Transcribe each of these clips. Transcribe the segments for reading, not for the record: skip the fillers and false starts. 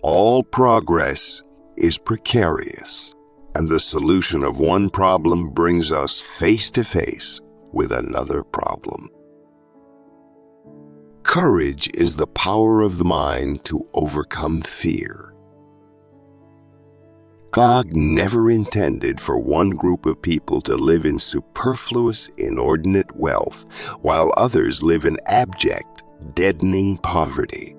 All progress is precarious, and the solution of one problem brings us face to face with another problem. Courage is the power of the mind to overcome fear. God never intended for one group of people to live in superfluous, inordinate wealth, while others live in abject, deadening poverty.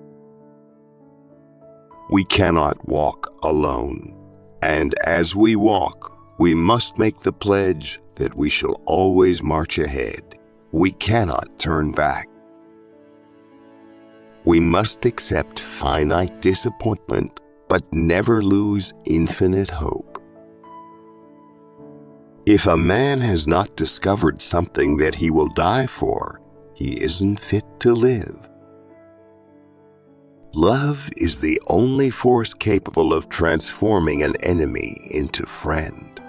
We cannot walk alone, and as we walk, we must make the pledge that we shall always march ahead. We cannot turn back. We must accept finite disappointment, but never lose infinite hope. If a man has not discovered something that he will die for, he isn't fit to live. Love is the only force capable of transforming an enemy into friend.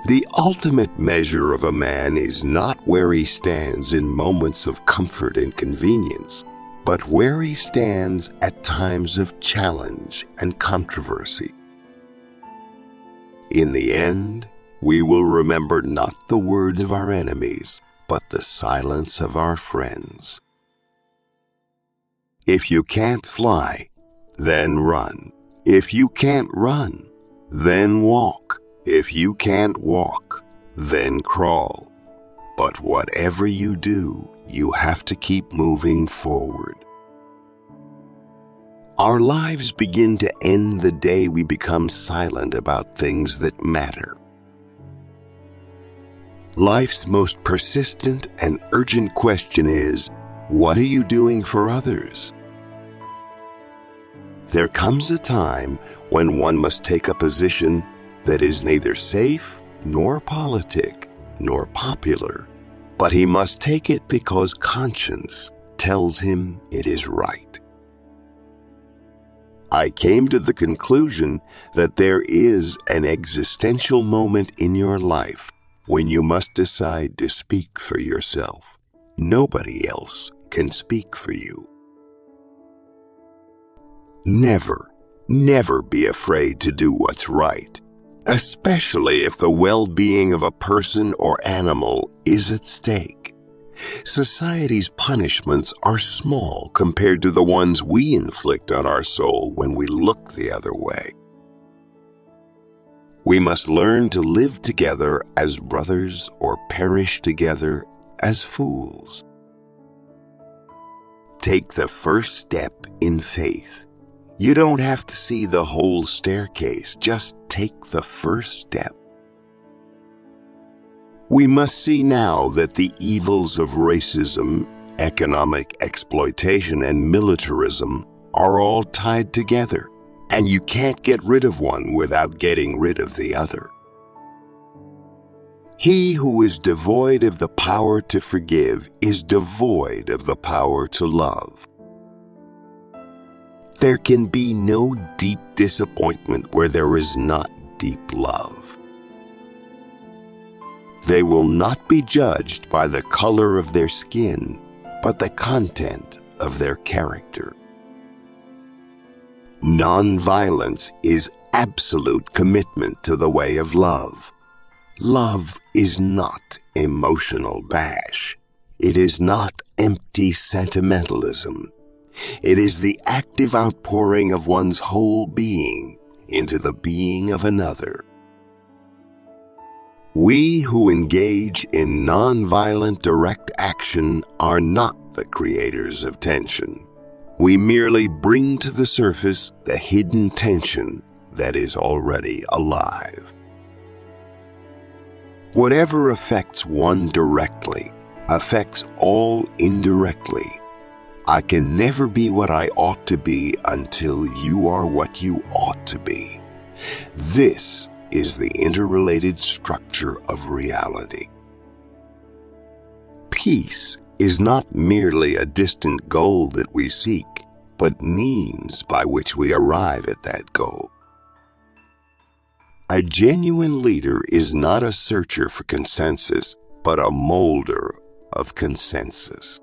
The ultimate measure of a man is not where he stands in moments of comfort and convenience, but where he stands at times of challenge and controversy. In the end, we will remember not the words of our enemies, but the silence of our friends. If you can't fly, then run. If you can't run, then walk. If you can't walk, then crawl. But whatever you do, you have to keep moving forward. Our lives begin to end the day we become silent about things that matter. Life's most persistent and urgent question is, what are you doing for others? There comes a time when one must take a position that is neither safe, nor politic, nor popular, but he must take it because conscience tells him it is right. I came to the conclusion that there is an existential moment in your life when you must decide to speak for yourself. Nobody else can speak for you. Never, never be afraid to do what's right, especially if the well-being of a person or animal is at stake. Society's punishments are small compared to the ones we inflict on our soul when we look the other way. We must learn to live together as brothers or perish together as fools. Take the first step in faith. You don't have to see the whole staircase, just take the first step. We must see now that the evils of racism, economic exploitation, and militarism are all tied together, and you can't get rid of one without getting rid of the other. He who is devoid of the power to forgive is devoid of the power to love. There can be no deep disappointment where there is not deep love. They will not be judged by the color of their skin, but the content of their character. Nonviolence is absolute commitment to the way of love. Love is not emotional bash. It is not empty sentimentalism. It is the active outpouring of one's whole being into the being of another. We who engage in nonviolent direct action are not the creators of tension. We merely bring to the surface the hidden tension that is already alive. Whatever affects one directly affects all indirectly. I can never be what I ought to be until you are what you ought to be. This is the interrelated structure of reality. Peace is not merely a distant goal that we seek, but means by which we arrive at that goal. A genuine leader is not a searcher for consensus, but a molder of consensus.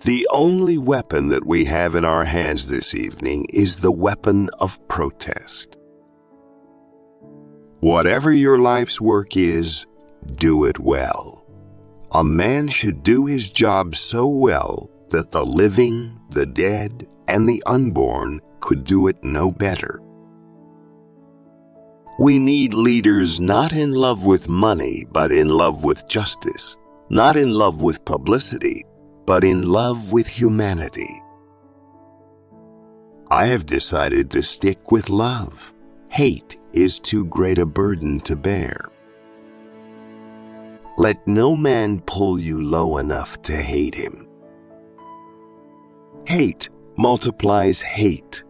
The only weapon that we have in our hands this evening is the weapon of protest. Whatever your life's work is, do it well. A man should do his job so well that the living, the dead, and the unborn could do it no better. We need leaders not in love with money, but in love with justice, not in love with publicity, but in love with humanity. I have decided to stick with love. Hate is too great a burden to bear. Let no man pull you low enough to hate him. Hate multiplies hate,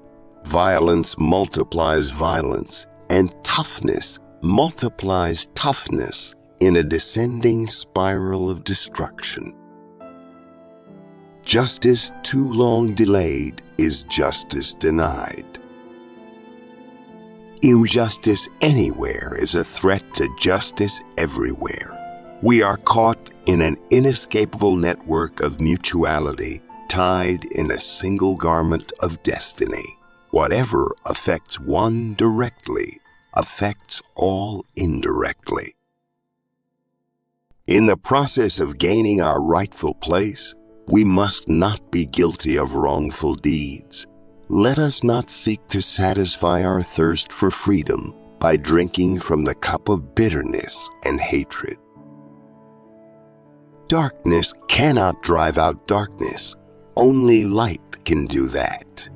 violence multiplies violence, and toughness multiplies toughness in a descending spiral of destruction. Justice too long delayed is justice denied. Injustice anywhere is a threat to justice everywhere. We are caught in an inescapable network of mutuality, tied in a single garment of destiny. Whatever affects one directly affects all indirectly. In the process of gaining our rightful place, we must not be guilty of wrongful deeds. Let us not seek to satisfy our thirst for freedom by drinking from the cup of bitterness and hatred. Darkness cannot drive out darkness. Only light can do that.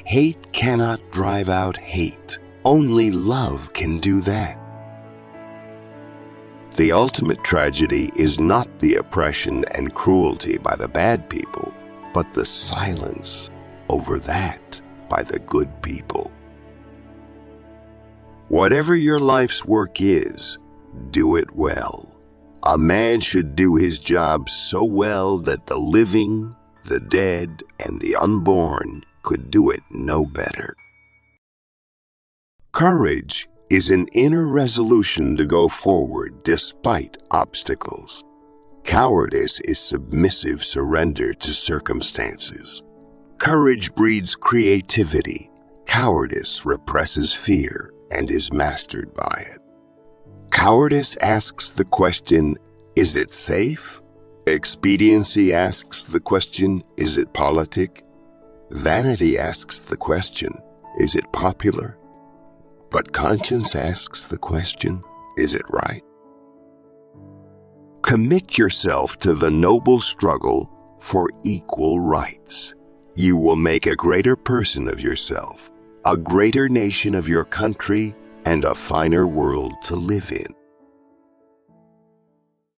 Hate cannot drive out hate. Only love can do that. The ultimate tragedy is not the oppression and cruelty by the bad people, but the silence over that by the good people. Whatever your life's work is, do it well. A man should do his job so well that the living, the dead, and the unborn could do it no better. Courage is an inner resolution to go forward despite obstacles. Cowardice is submissive surrender to circumstances. Courage breeds creativity. Cowardice represses fear and is mastered by it. Cowardice asks the question, is it safe? Expediency asks the question, is it politic? Vanity asks the question, is it popular? But conscience asks the question, is it right? Commit yourself to the noble struggle for equal rights. You will make a greater person of yourself, a greater nation of your country, and a finer world to live in.